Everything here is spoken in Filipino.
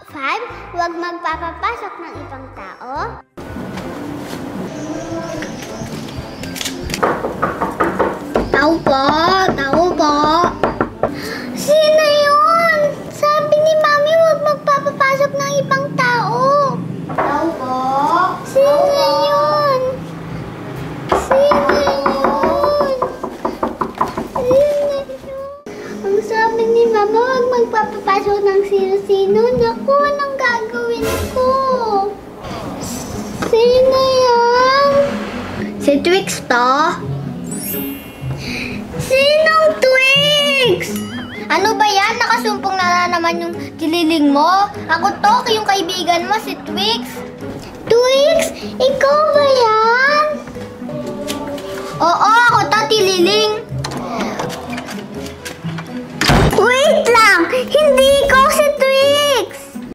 5. Huwag magpapapasok ng ibang tao. Tao po, tao po. Sino yun? Sabi ni Mami, huwag magpapapasok ng ibang tao. Tao po. Sino yun? Sino yun? Sino yun? Ang sabi ni Mama, huwag magpapapasok ng sino-sino. Naku, anong gagawin ko? Sino yan? Si Twix to? Sinong Twix? Ano ba yan? Nakasumpong na naman yung tililing mo. Ako to, yung kaibigan mo, si Twix. Twix? Ikaw ba yan? Oo, ako to, tililing. Wait lang! Hindi ikaw si